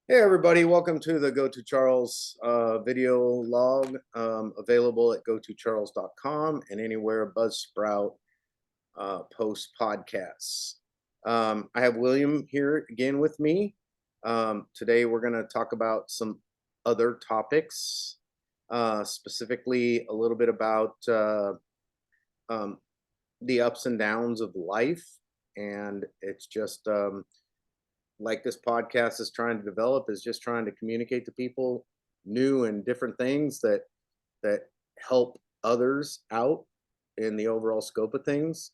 Hey everybody, welcome to the Go to Charles video log, available at gotocharles.com and anywhere Buzzsprout posts podcasts. I have William here again with me. Today we're going to talk about some other topics, specifically a little bit about the ups and downs of life, and it's just like this podcast is trying to develop, is just trying to communicate to people new and different things that help others out in the overall scope of things.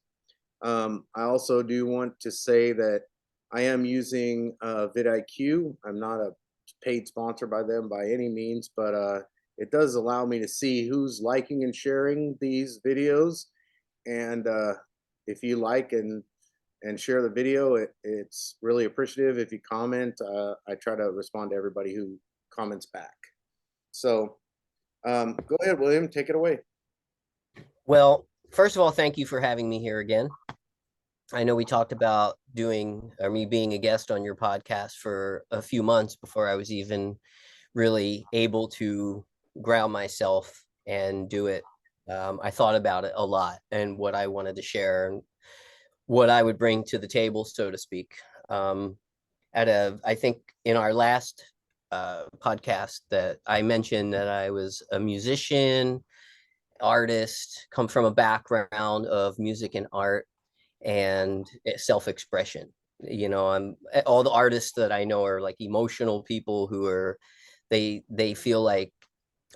I also do want to say that I am using vidIQ. I'm not a paid sponsor by them by any means, but it does allow me to see who's liking and sharing these videos. And if you like and share the video, it's really appreciative. If you comment, I try to respond to everybody who comments back. So go ahead, William, take it away. Well, first of all, thank you for having me here again. I know we talked about me being a guest on your podcast for a few months before I was even really able to ground myself and do it. I thought about it a lot and what I wanted to share and what I would bring to the table, so to speak. I think in our last podcast that I mentioned that I was a musician, artist, come from a background of music and art and self-expression. You know, all the artists that I know are like emotional people who are, they feel like,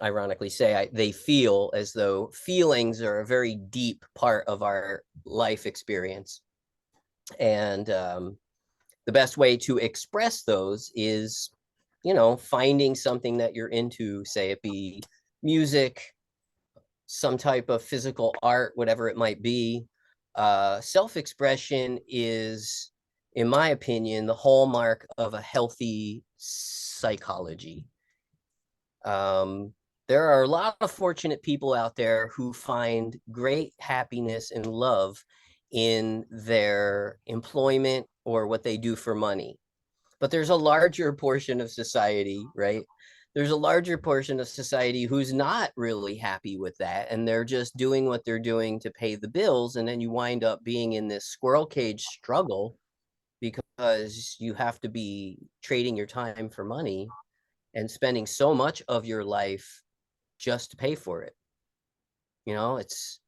ironically they feel as though feelings are a very deep part of our life experience. And the best way to express those is, you know, finding something that you're into, say it be music, some type of physical art, whatever it might be. Self-expression is, in my opinion, the hallmark of a healthy psychology. There are a lot of fortunate people out there who find great happiness and love in their employment or what they do for money. But there's a larger portion of society, right? There's a larger portion of society who's not really happy with that, and they're just doing what they're doing to pay the bills, and then you wind up being in this squirrel cage struggle because you have to be trading your time for money and spending so much of your life just to pay for it. You know, it's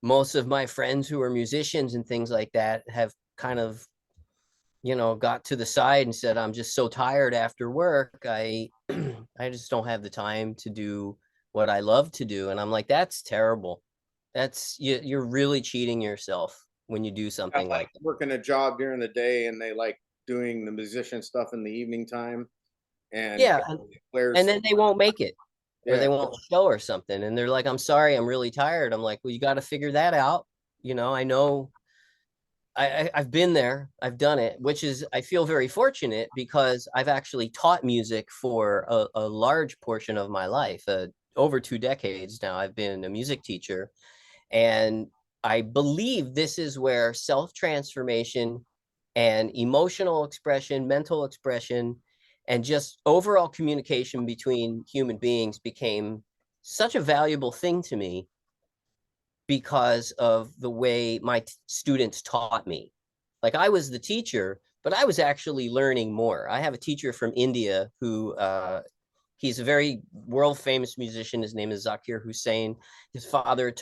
most of my friends who are musicians and things like that have kind of, you know, got to the side and said, I'm just so tired after work. I just don't have the time to do what I love to do. And I'm like, that's terrible. That's, you're really cheating yourself when you do something like that. Working a job during the day and they like doing the musician stuff in the evening time. And yeah, and then they won't make it, or they yeah. won't show or something. And they're like, I'm sorry, I'm really tired. I'm like, well, you got to figure that out. You know, I know I've been there, I've done it, which is, I feel very fortunate because I've actually taught music for a large portion of my life. Over 2 decades now, I've been a music teacher. And I believe this is where self-transformation and emotional expression, mental expression, and just overall communication between human beings became such a valuable thing to me because of the way my students taught me. Like, I was the teacher, but I was actually learning more. I have a teacher from India who, he's a very world famous musician. His name is Zakir Hussain. His father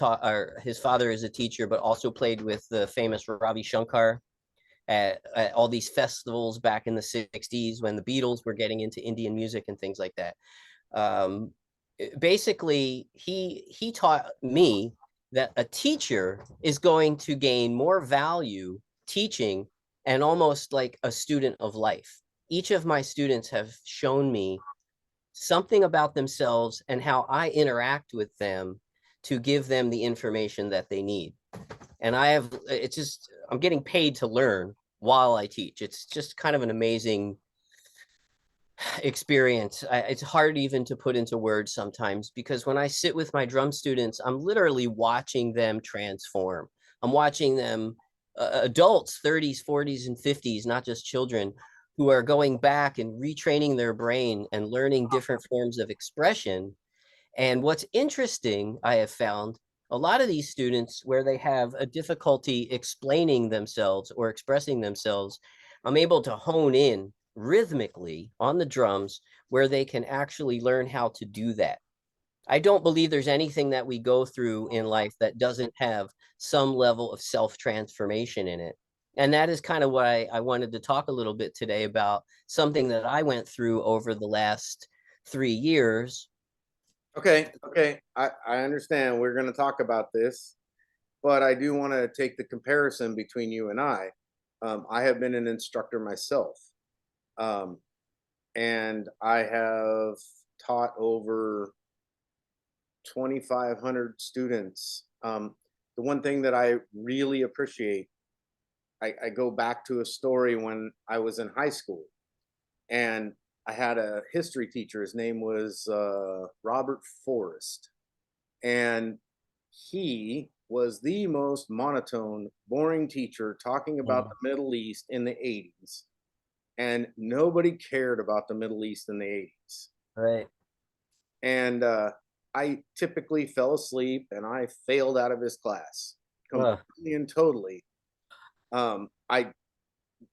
is a teacher, but also played with the famous Ravi Shankar at all these festivals back in the 60s when the Beatles were getting into Indian music and things like that. Basically, he taught me that a teacher is going to gain more value teaching and almost like a student of life. Each of my students have shown me something about themselves and how I interact with them to give them the information that they need. And I'm getting paid to learn while I teach. It's just kind of an amazing experience. It's hard even to put into words sometimes, because when I sit with my drum students, I'm literally watching them transform. I'm watching them adults, 30s, 40s, and 50s, not just children, who are going back and retraining their brain and learning different forms of expression. And what's interesting, I have found a lot of these students where they have a difficulty explaining themselves or expressing themselves, I'm able to hone in rhythmically on the drums where they can actually learn how to do that. I don't believe there's anything that we go through in life that doesn't have some level of self-transformation in it. And that is kind of why I wanted to talk a little bit today about something that I went through over the last 3 years. Okay. I understand we're going to talk about this, but I do want to take the comparison between you and I. I have been an instructor myself, um, and I have taught over 2,500 students. The one thing that I really appreciate, I go back to a story when I was in high school, and I had a history teacher. His name was Robert Forrest, and he was the most monotone, boring teacher talking about Mm, the Middle East in the 80s. And nobody cared about the Middle East in the 80s. right. And I typically fell asleep and I failed out of his class Uh, completely and totally. I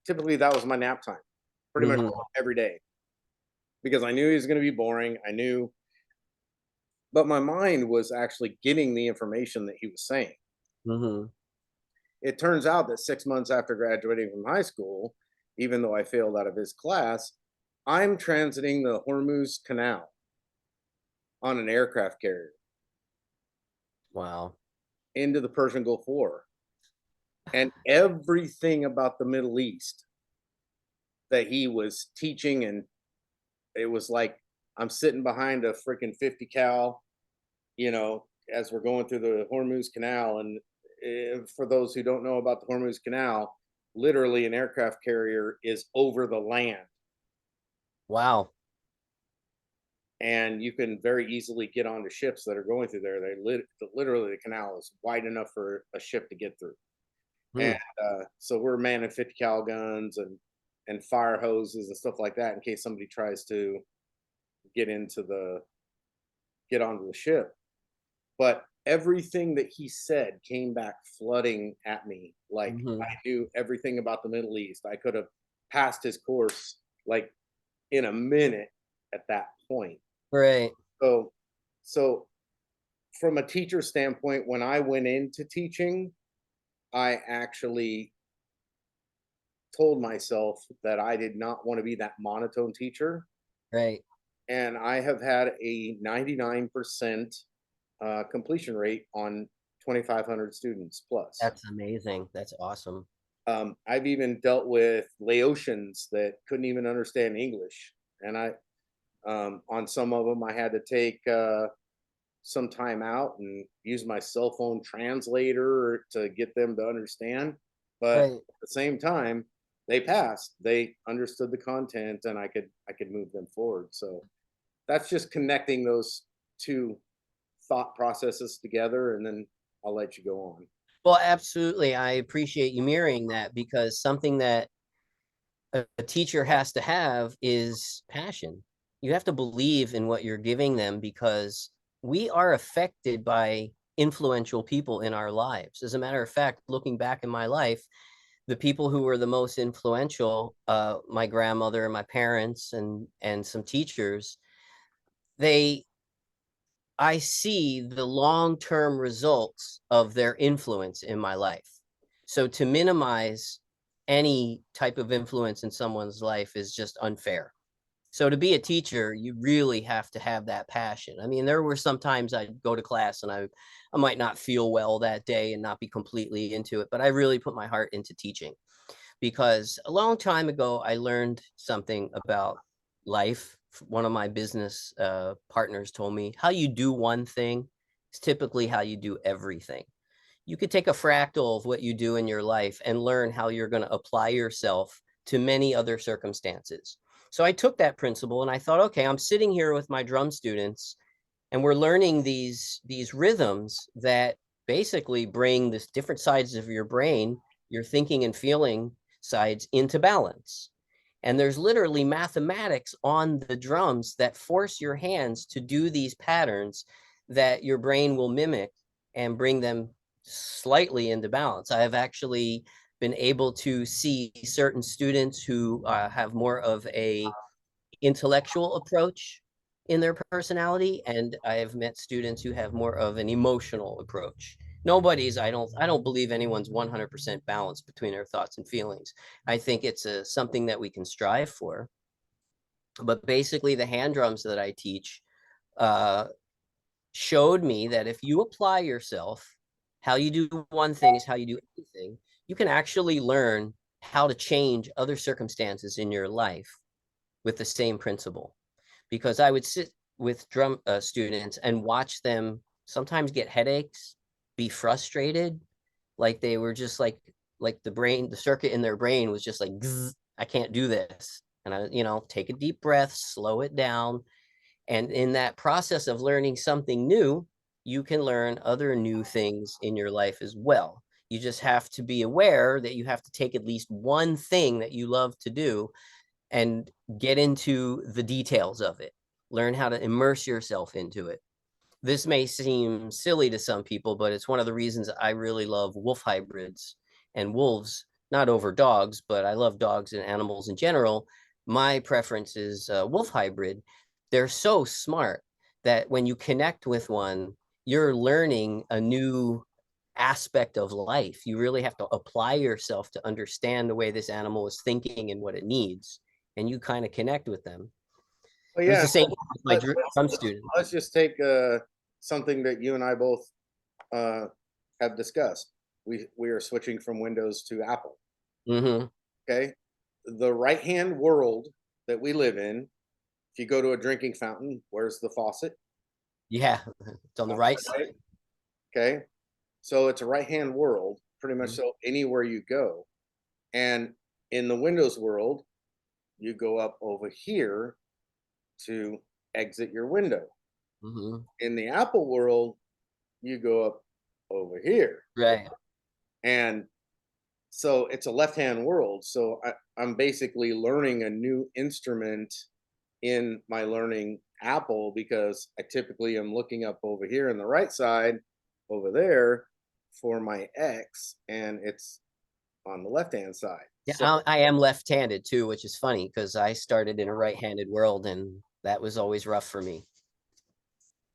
typically, that was my nap time pretty much mhm, every day because I knew he was going to be boring. I knew, but my mind was actually getting the information that he was saying. mhm. It turns out that 6 months after graduating from high school, even though I failed out of his class, I'm transiting the Hormuz Canal on an aircraft carrier Wow. into the Persian Gulf War. And everything about the Middle East that he was teaching, and it was like I'm sitting behind a freaking 50 cal, as we're going through the Hormuz Canal. And for those who don't know about the Hormuz Canal, literally an aircraft carrier is over the land, Wow. and you can very easily get onto ships that are going through there. Literally, the canal is wide enough for a ship to get through. And Hmm. so we're manning 50 cal guns and fire hoses and stuff like that in case somebody tries to get into the get onto the ship. But everything that he said came back flooding at me like Mhm. I knew everything about the Middle East. I could have passed his course like in a minute at that point. Right. So so from a teacher standpoint, when I went into teaching, I actually told myself that I did not want to be that monotone teacher. Right. And I have had a 99% completion rate on 2,500 students plus. That's amazing. That's awesome. I've even dealt with Laotians that couldn't even understand English. And on some of them, I had to take some time out and use my cell phone translator to get them to understand. But Right. at the same time, they passed. They understood the content, and I could move them forward. So that's just connecting those two thought processes together, and then I'll let you go on. Well, absolutely. I appreciate you mirroring that because something that a teacher has to have is passion. You have to believe in what you're giving them because we are affected by influential people in our lives. As a matter of fact, looking back in my life, the people who were the most influential, my grandmother and my parents and some teachers, they I see the long-term results of their influence in my life. So to minimize any type of influence in someone's life is just unfair. So to be a teacher, you really have to have that passion. I mean, there were some times I'd go to class and I might not feel well that day and not be completely into it, but I really put my heart into teaching because a long time ago I learned something about life. One of my business partners told me how you do one thing is typically how you do everything. You could take a fractal of what you do in your life and learn how you're going to apply yourself to many other circumstances. So I took that principle and I thought, okay, I'm sitting here with my drum students and we're learning these rhythms that basically bring this different sides of your brain your thinking and feeling sides into balance. And there's literally mathematics on the drums that force your hands to do these patterns that your brain will mimic and bring them slightly into balance. I have actually been able to see certain students who have more of a intellectual approach in their personality, and I have met students who have more of an emotional approach. I don't believe anyone's 100% balanced between their thoughts and feelings. I think it's something that we can strive for. But basically, the hand drums that I teach uh, showed me that if you apply yourself, how you do one thing is how you do anything. You can actually learn how to change other circumstances in your life with the same principle. Because I would sit with drum students and watch them sometimes get headaches, be frustrated, like they were just like the circuit in their brain was just like, I can't do this. And take a deep breath, slow it down. And in that process of learning something new, you can learn other new things in your life as well. You just have to be aware that you have to take at least one thing that you love to do and get into the details of it. Learn how to immerse yourself into it. This may seem silly to some people, but it's one of the reasons I really love wolf hybrids and wolves, not over dogs, but I love dogs and animals in general. My preference is wolf hybrid. They're so smart that when you connect with one, you're learning a new aspect of life. You really have to apply yourself to understand the way this animal is thinking and what it needs, and you kind of connect with them. Well, It was yeah. the same with my Let's, drum student. let's just take something that you and I both uh, have discussed. We are switching from Windows to Apple. Mm-hmm. Okay, the right hand world that we live in. If you go to a drinking fountain, where's the faucet? Yeah, it's on the right side. Right. Okay, so it's a right hand world, pretty much. Mhm. So anywhere you go, and in the Windows world, you go up over here to exit your window. Mhm. In the Apple world, you go up over here. Right. And so it's a left hand world. So I'm basically learning a new instrument in my learning Apple because I typically am looking up over here on the right side over there for my X, and it's on the left hand side. Yeah, So I am left-handed too, which is funny because I started in a right-handed world and that was always rough for me.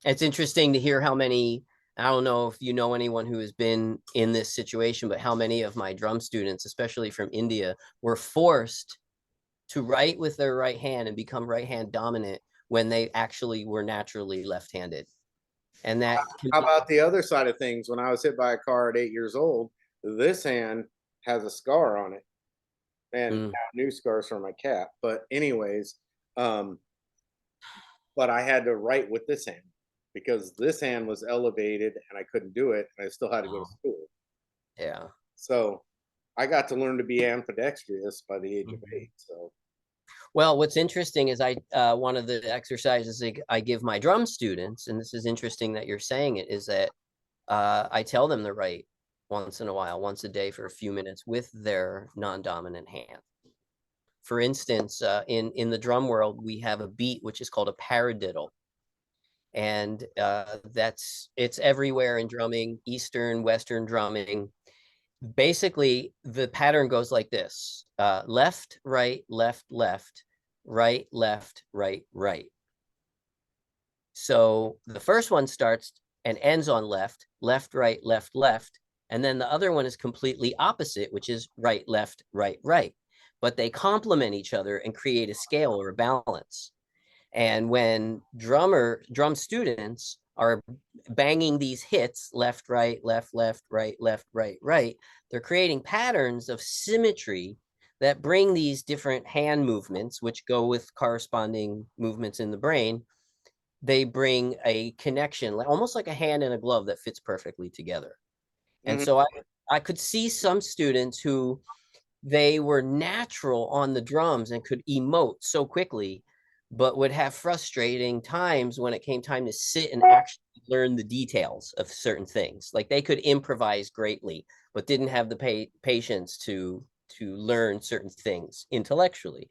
It's interesting to hear how many, I don't know if you know anyone who has been in this situation, but how many of my drum students, especially from India, were forced to write with their right hand and become right hand dominant when they actually were naturally left-handed. And that can how be, about the other side of things? When I was hit by a car at 8 years old, this hand has a scar on it, and mm, new scars from my cat. But anyways, um, but I had to write with this hand because this hand was elevated and I couldn't do it, and I still had to go to oh, school. yeah. So I got to learn to be ambidextrous by the age of Mhm. 8. So Well, what's interesting is one of the exercises I give my drum students, and this is interesting that you're saying it, is that I tell them to write once in a while, once a day for a few minutes with their non-dominant hand. For instance, in the drum world, we have a beat which is called a paradiddle, and it's everywhere in drumming, Eastern, Western drumming. Basically, the pattern goes like this: left, right, left, left, right, left, right, right. So the first one starts and ends on left, left, right, left, left. And then the other one is completely opposite, which is right, left, right, right. But they complement each other and create a scale or a balance. And when drum students are banging these hits, left, right, left, left, right, left, right, right, they're creating patterns of symmetry that bring these different hand movements, which go with corresponding movements in the brain. They bring a connection, almost like a hand and a glove that fits perfectly together. And mhm. so I could see some students who they were natural on the drums and could emote so quickly, but would have frustrating times when it came time to sit and actually learn the details of certain things. Like they could improvise greatly, but didn't have the patience to learn certain things intellectually.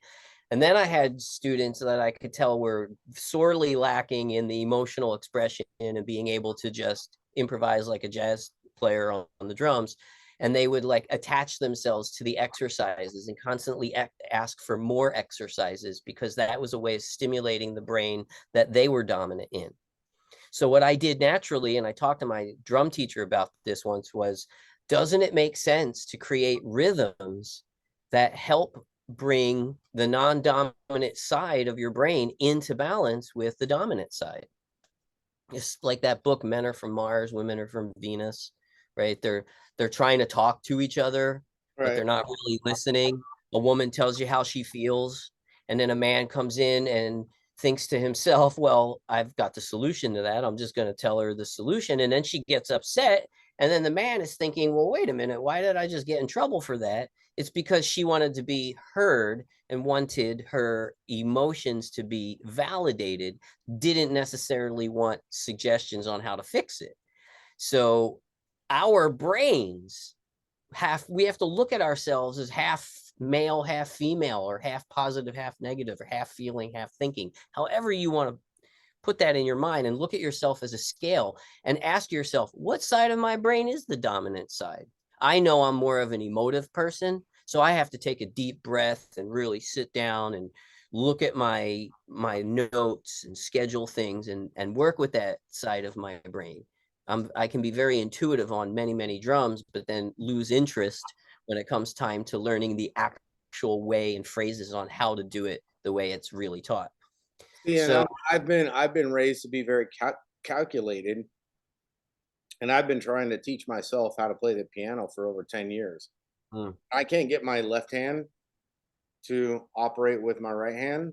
And then I had students that I could tell were sorely lacking in the emotional expression and being able to just improvise like a jazz player on the drums. And they would like attach themselves to the exercises and constantly ask for more exercises because that was a way of stimulating the brain that they were dominant in. So what I did naturally, and I talked to my drum teacher about this once, was, doesn't it make sense to create rhythms that help bring the non-dominant side of your brain into balance with the dominant side? It's like that book, Men Are From Mars, Women Are From Venus, right? They're trying to talk to each other, but they're Right. not really listening. A woman tells you how she feels, and then a man comes in and thinks to himself, well, I've got the solution to that. I'm just going to tell her the solution. And then she gets upset. And then the man is thinking, well, wait a minute, why did I just get in trouble for that? It's because she wanted to be heard and wanted her emotions to be validated, didn't necessarily want suggestions on how to fix it. So our brains we have to look at ourselves as half male, half female, or half positive, half negative, or half feeling, half thinking. However you want to put that in your mind, and look at yourself as a scale and ask yourself, what side of my brain is the dominant side? I know I'm more of an emotive person, so I have to take a deep breath and really sit down and look at my notes and schedule things and work with that side of my brain. I can be very intuitive on many drums, but then lose interest when it comes time to learning the actual way and phrases on how to do it the way it's really taught. See, and So, I've been raised to be very calculated, and I've been trying to teach myself how to play the piano for over 10 years. mm, I can't get my left hand to operate with my right hand,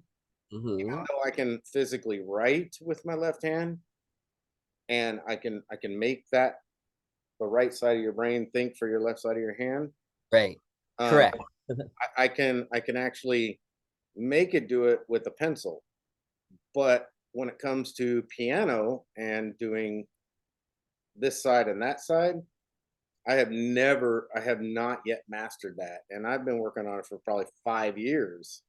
mhm. though I can physically write with my left hand, and I can make that the right side of your brain think for your left side of your hand. Right. Um, Correct. I can actually make it do it with a pencil, but when it comes to piano and doing this side and that side, I have not yet mastered that, and I've been working on it for probably 5 years.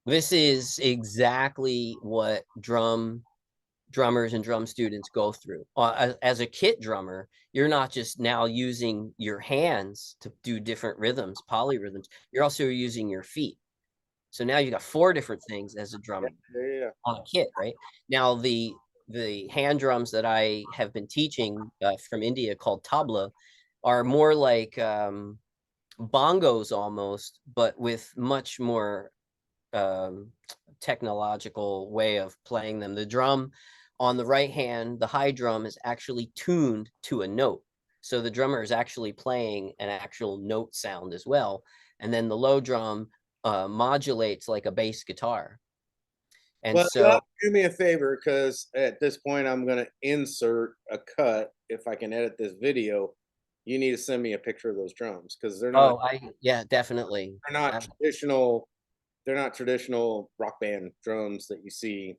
This is exactly what drummers and drum students go through. As a kit drummer, you're not just now using your hands to do different rhythms, polyrhythms. You're also using your feet. So now you got four different things as a Yeah, drummer yeah, yeah. on a kit, right? Now the hand drums that I have been teaching from India called tabla are more like bongos almost, but with much more um, technological way of playing them. The drum on the right hand, the high drum is actually tuned to a note. So the drummer is actually playing an actual note sound as well. And then the low drum modulates like a bass guitar. And Well, you have so, to do me a favor because at this point I'm going to insert a cut. If I can edit this video, you need to send me a picture of those drums because yeah, definitely. they're not traditional. They're not traditional rock band drums that you see.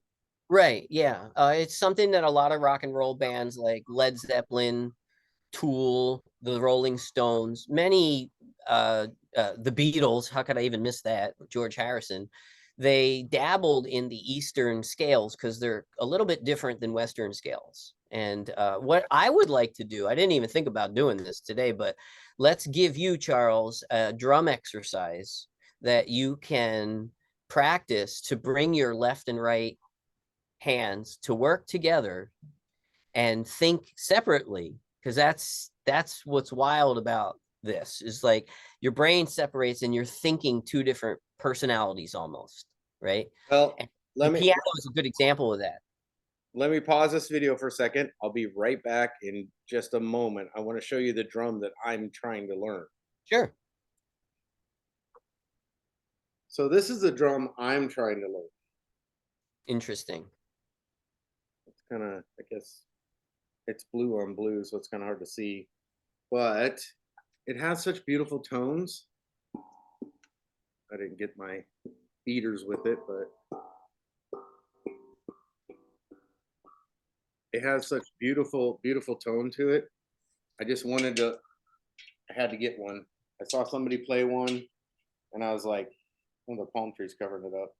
Right. Yeah. It's something that a lot of rock and roll bands like Led Zeppelin, Tool, the Rolling Stones, many the Beatles, how could I even miss that? George Harrison. They dabbled in the Eastern scales because they're a little bit different than Western scales. And what I would like to do, I didn't even think about doing this today, but let's give you, Charles, a drum exercise that you can practice to bring your left and right hands to work together and think separately, because that's what's wild about this is like your brain separates and you're thinking two different personalities almost, right? Well, And the let me piano is a good example of that. let me pause this video for a second. I'll be right back in just a moment. I want to show you the drum that I'm trying to learn. Sure. So this is the drum I'm trying to learn. Interesting. It's kind of, I guess, it's blue on blue, so it's kind of hard to see, but it has such beautiful tones. I didn't get my beaters with it, but it has such beautiful, beautiful tone to it. I just wanted to. I had to get one. I saw somebody play one, and I was like, "Oh, the palm tree's covering it up."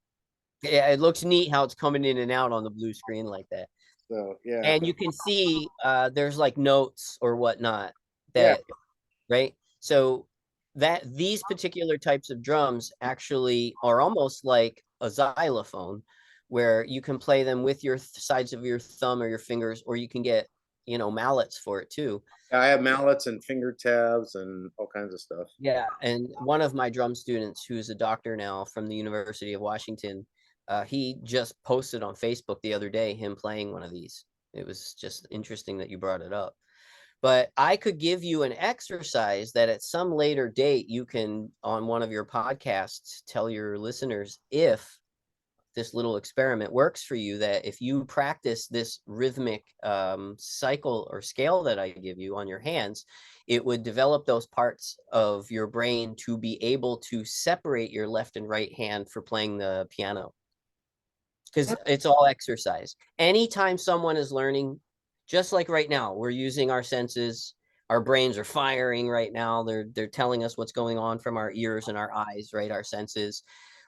Yeah, it looks neat how it's coming in and out on the blue screen like that. So yeah, And you can see there's like notes or whatnot yeah, that, right? So that these particular types of drums actually are almost like a xylophone, where you can play them with your sides of your thumb or your fingers, or you can get, mallets for it too. I have mallets and finger tabs and all kinds of stuff. Yeah, and one of my drum students, who's a doctor now from the University of Washington, he just posted on Facebook the other day him playing one of these. It was just interesting that you brought it up. But I could give you an exercise that at some later date you can, on one of your podcasts, tell your listeners if this little experiment works for you, that if you practice this rhythmic cycle or scale that I give you on your hands, it would develop those parts of your brain to be able to separate your left and right hand for playing the piano, because it's all exercise. Anytime someone is learning, just like right now, we're using our senses, our brains are firing right now. They're telling us what's going on from our ears and our eyes, right? Our senses.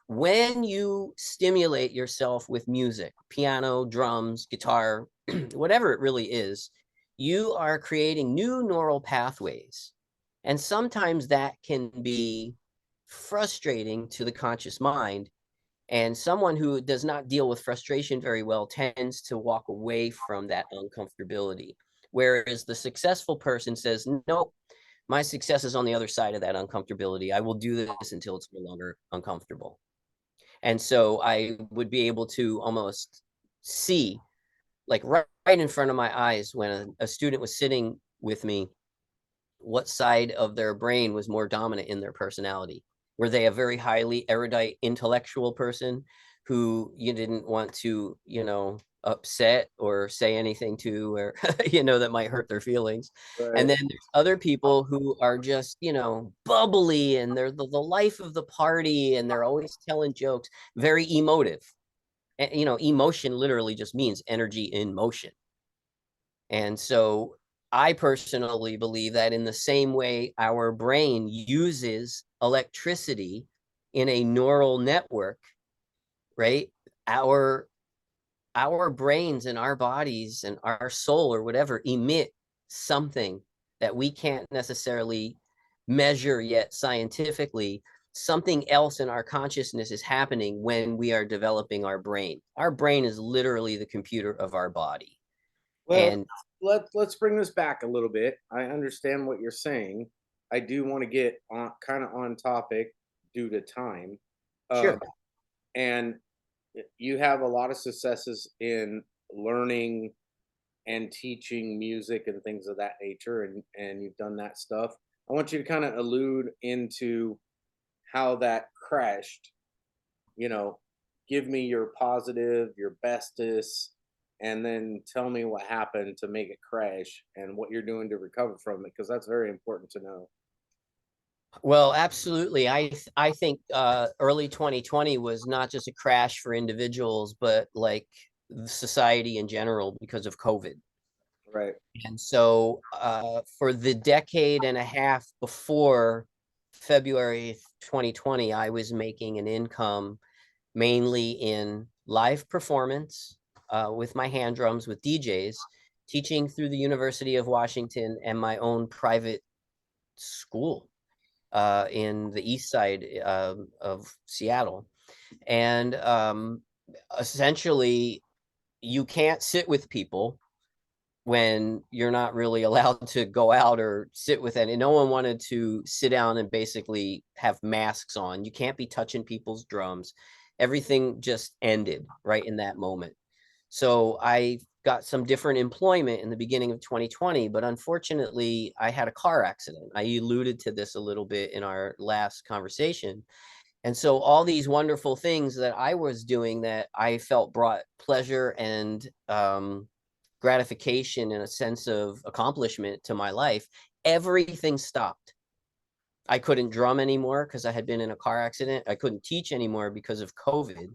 When you stimulate yourself with music, piano, drums, guitar, whatever it really is, you are creating new neural pathways. And sometimes that can be frustrating to the conscious mind, and someone who does not deal with frustration very well tends to walk away from that uncomfortability. Whereas the successful person says, nope, my success is on the other side of that uncomfortability. I will do this until it's no longer uncomfortable. And so I would be able to almost see, like right in front of my eyes, when a student was sitting with me, what side of their brain was more dominant in their personality. Were they a very highly erudite intellectual person who you didn't want to, upset or say anything to, or, that might hurt their feelings? And Right. then there's other people who are just, bubbly, and they're the life of the party, and they're always telling jokes, very emotive. And, emotion literally just means energy in motion. And so I personally believe that in the same way our brain uses electricity in a neural network, right? Our our brains and our bodies and our soul or whatever emit something that we can't necessarily measure yet scientifically. Something else in our consciousness is happening when we are developing our brain. Our brain is literally the computer of our body. Well, And let's bring this back a little bit. I understand what you're saying. I do want to get on kind of on topic due to time. Um, sure. and you have a lot of successes in learning and teaching music and things of that nature, and you've done that stuff. I want you to kind of allude into how that crashed. You know, give me your positive, your bestest, and then tell me what happened to make it crash and what you're doing to recover from it, because that's very important to know. Well, absolutely. I think early 2020 was not just a crash for individuals, but like society in general, because of COVID. Right. And so for the decade and a half before February 2020, I was making an income mainly in live performance with my hand drums with DJs, teaching through the University of Washington, and my own private school in the east side of Seattle. And essentially, you can't sit with people when you're not really allowed to go out or sit with any. No one wanted to sit down and basically have masks on. You can't be touching people's drums. Everything just ended right in that moment. So I got some different employment in the beginning of 2020, but unfortunately, I had a car accident. I alluded to this a little bit in our last conversation. And so all these wonderful things that I was doing that I felt brought pleasure and gratification and a sense of accomplishment to my life, everything stopped. I couldn't drum anymore because I had been in a car accident. I couldn't teach anymore because of COVID.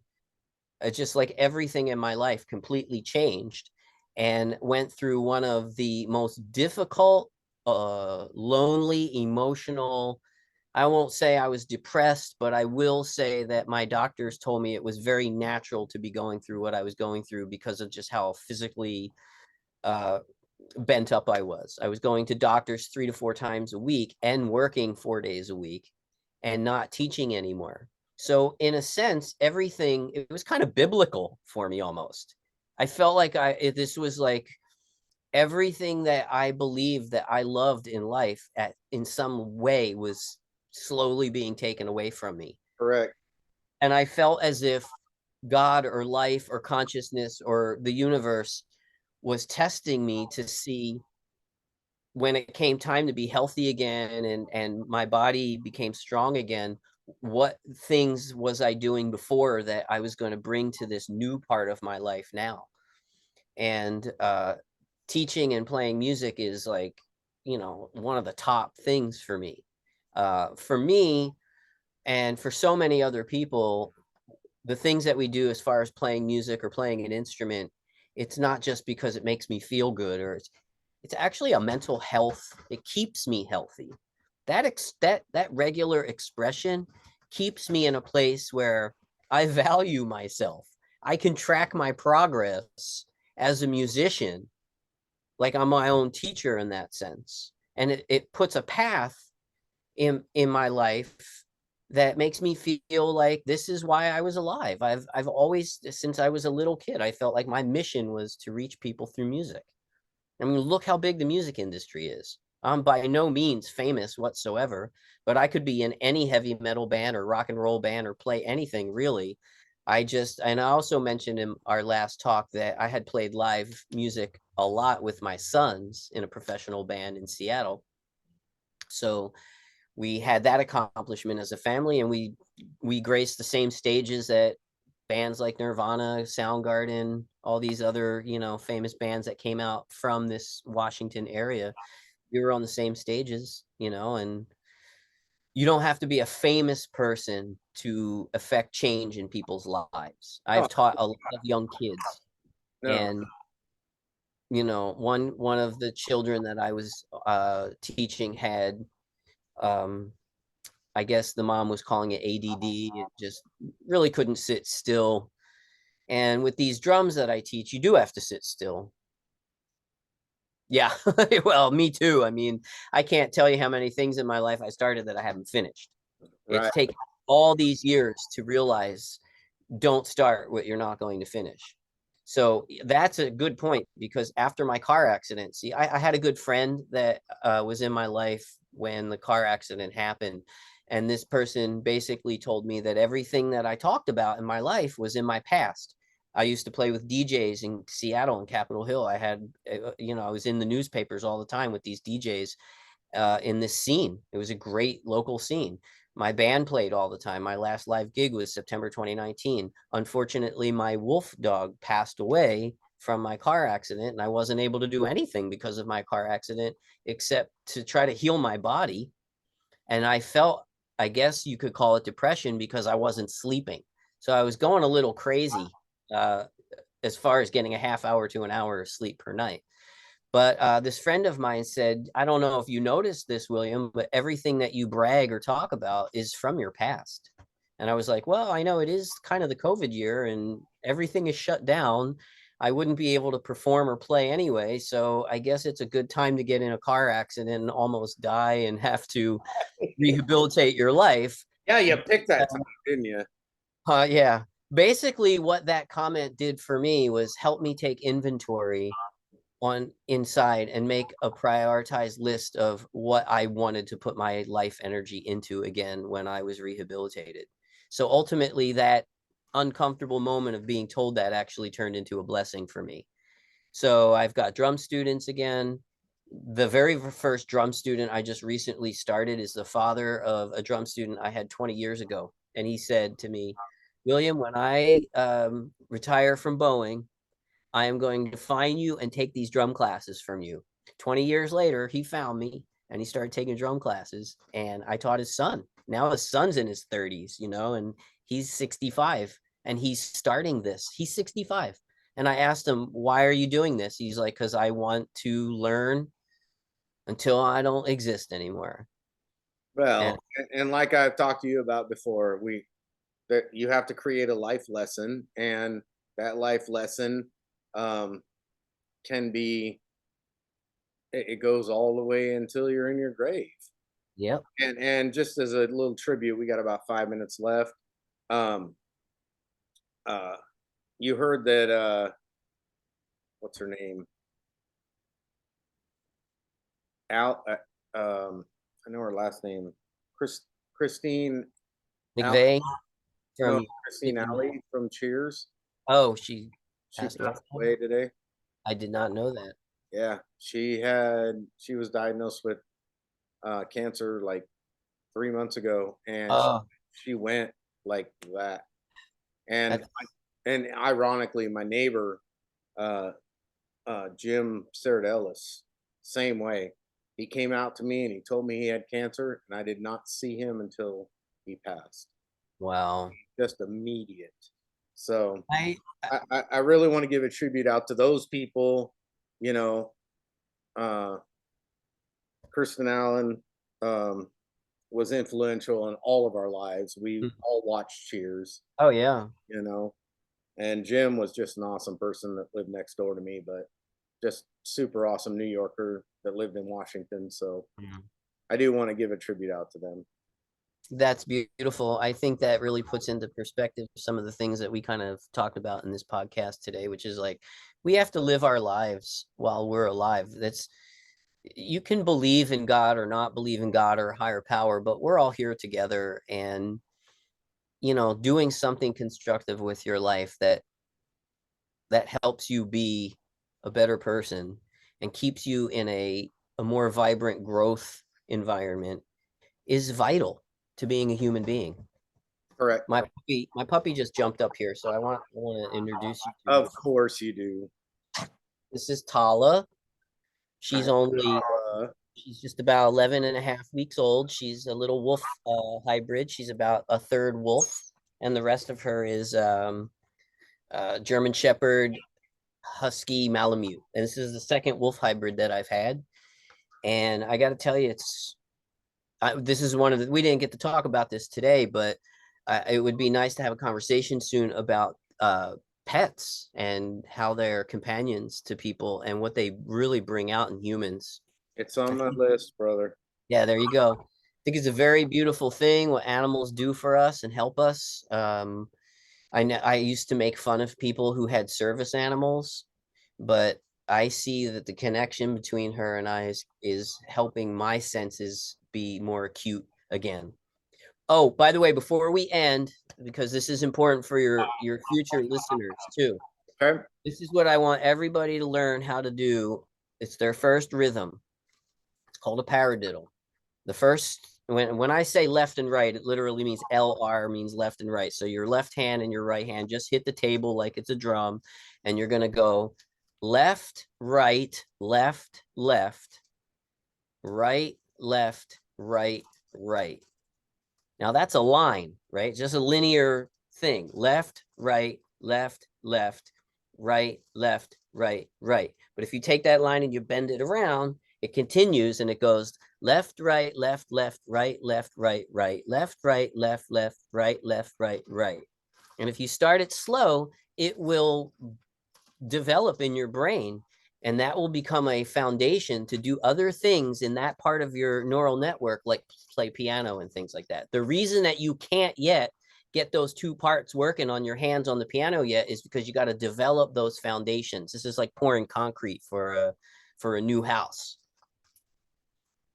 It's just like everything in my life completely changed. and went through one of the most difficult, lonely, emotional, I won't say I was depressed, but I will say that my doctors told me it was very natural to be going through what I was going through because of just how physically uh, bent up I was. I was going to doctors 3 to 4 times a week and working 4 days a week and not teaching anymore. So in a sense, everything, it was kind of biblical for me almost. I felt like this was like everything that I believed that I loved in life in some way was slowly being taken away from me. Correct. And I felt as if God or life or consciousness or the universe was testing me to see when it came time to be healthy again and my body became strong again, what things was I doing before that I was going to bring to this new part of my life now. And teaching and playing music is like, one of the top things for me. For me, and for so many other people, the things that we do as far as playing music or playing an instrument, it's not just because it makes me feel good, or it's actually a mental health. It keeps me healthy. That regular expression keeps me in a place where I value myself. I can track my progress as a musician, like I'm my own teacher in that sense. And it puts a path in my life that makes me feel like this is why I was alive. I've always, since I was a little kid, I felt like my mission was to reach people through music. I mean, look how big the music industry is. I'm by no means famous whatsoever, but I could be in any heavy metal band or rock and roll band or play anything really. And I also mentioned in our last talk that I had played live music a lot with my sons in a professional band in Seattle. So we had that accomplishment as a family, and we graced the same stages that bands like Nirvana, Soundgarden, all these other, famous bands that came out from this Washington area. We were on the same stages, and you don't have to be a famous person to affect change in people's lives. Oh, I've taught a lot of young kids, no. and one of the children that I was teaching had I guess the mom was calling it ADD. It just really couldn't sit still. And with these drums that I teach, you do have to sit still. Yeah, well, me too. I mean, I can't tell you how many things in my life I started that I haven't finished. It's Right. taken all these years to realize don't start what you're not going to finish. So that's a good point, because after my car accident, see, I had a good friend that was in my life when the car accident happened. And this person basically told me that everything that I talked about in my life was in my past. I used to play with DJs in Seattle and Capitol Hill. I had, I was in the newspapers all the time with these DJs in this scene. It was a great local scene. My band played all the time. My last live gig was September 2019. Unfortunately, my wolf dog passed away from my car accident, and I wasn't able to do anything because of my car accident except to try to heal my body. And I felt, I guess you could call it depression, because I wasn't sleeping. So I was going a little crazy uh, as far as getting a half hour to an hour of sleep per night. But this friend of mine said, I don't know if you noticed this, William, but everything that you brag or talk about is from your past. And I was like, well, I know it is kind of the COVID year and everything is shut down. I wouldn't be able to perform or play anyway. So I guess it's a good time to get in a car accident and almost die and have to rehabilitate your life. Yeah, you picked that time, didn't you? Yeah. Basically, what that comment did for me was help me take inventory on inside and make a prioritized list of what I wanted to put my life energy into again when I was rehabilitated. So ultimately, that uncomfortable moment of being told that actually turned into a blessing for me. So I've got drum students again. The very first drum student I just recently started is the father of a drum student I had 20 years ago. And he said to me, William, when I retire from Boeing, I am going to find you and take these drum classes from you. 20 years later, he found me and he started taking drum classes, and I taught his son. Now his son's in his 30s, and he's 65 and he's starting this. He's 65 And I asked him, why are you doing this? He's like, because I want to learn until I don't exist anymore. And Well, and like I've talked to you about before, that you have to create a life lesson, and that life lesson um, can be it goes all the way until you're in your grave. yep. And just as a little tribute, we got about 5 minutes left. Um, uh, you heard that what's her name? Al. I know her last name. Chris Christine Al. McVeigh No, from Christine Alley from Cheers. oh, she She passed away. passed away today. I did not know that. Yeah, she was diagnosed with cancer like 3 months ago, and Oh, she went like that. And that's and ironically, my neighbor, uh, Jim Sardellis, same way. He came out to me and he told me he had cancer, and I did not see him until he passed. wow. Just immediate. So I I really want to give a tribute out to those people. You know, uh, Kristen Allen um, was influential in all of our lives. We all watched Cheers, oh yeah. you know, and Jim was just an awesome person that lived next door to me, but just super awesome New Yorker that lived in Washington. So Mhm. I do want to give a tribute out to them. That's beautiful. I think that really puts into perspective some of the things that we kind of talked about in this podcast today, which is like we have to live our lives while we're alive. That's you can believe in God or not believe in God or higher power, but we're all here together and doing something constructive with your life that helps you be a better person and keeps you in a more vibrant growth environment is vital to being a human being. Correct. My puppy just jumped up here, so I want to introduce you to her. Of course you do. This is Tala. She's only Uh, she's just about 11 and a half weeks old. She's a little wolf hybrid. She's about a third wolf, and the rest of her is German Shepherd, Husky, Malamute. And this is the second wolf hybrid that I've had. And I got to tell you, this is one of the, we didn't get to talk about this today, but it would be nice to have a conversation soon about pets and how they're companions to people and what they really bring out in humans. it's on my list, brother. Yeah, there you go. I think it's a very beautiful thing what animals do for us and help us. I used to make fun of people who had service animals, but I see that the connection between her and I is helping my senses be more acute again. Oh, by the way, before we end, because this is important for your future listeners too. Okay. This is what I want everybody to learn how to do. It's their first rhythm. It's called a paradiddle. The first when I say left and right, it literally means LR means left and right. So your left hand and your right hand just hit the table like it's a drum, and you're gonna go left, right, left, left, right, left, right, right. Now that's a line, right? Just a linear thing. Left, right, left, left, right, left, right, right. But if you take that line and you bend it around, it continues and it goes left, right, left, left, right, left, right, right, left, right, left, left, right, left, right, right. And if you start it slow, it will develop in your brain, and that will become a foundation to do other things in that part of your neural network, like play piano and things like that. The reason that you can't yet get those two parts working on your hands on the piano yet is because you got to develop those foundations. This is like pouring concrete for a new house.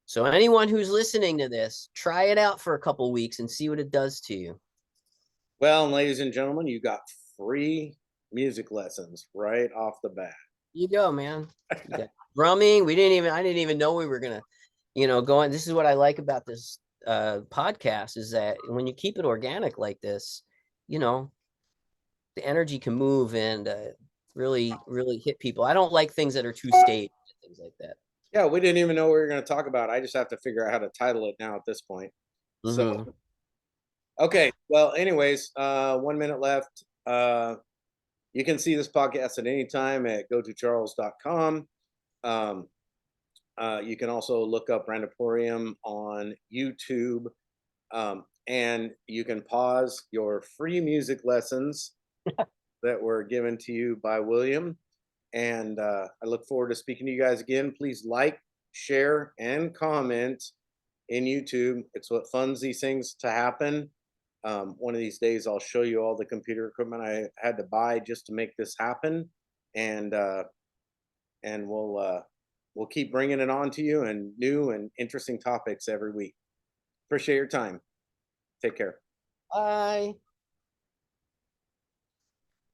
So anyone who's listening to this, try it out for a couple weeks and see what it does to you. Well, ladies and gentlemen, you got free music lessons right off the bat. You go, man. You got drumming. I didn't even know we were gonna, go on. This is what I like about this podcast is that when you keep it organic like this, you know, the energy can move and really, really hit people. I don't like things that are too staged, things like that. Yeah, we didn't even know what we were going to talk about. I just have to figure out how to title it now at this point. So, okay. Well, anyways, 1 minute left. You can see this podcast at any time at gotocharles.com. Um, you can also look up Randoporium on YouTube. And you can pause your free music lessons that were given to you by William. And I look forward to speaking to you guys again. Please like, share, and comment in YouTube. It's what funds these things to happen. One of these days, I'll show you all the computer equipment I had to buy just to make this happen, and we'll keep bringing it on to you and new and interesting topics every week. Appreciate your time. Take care. Bye.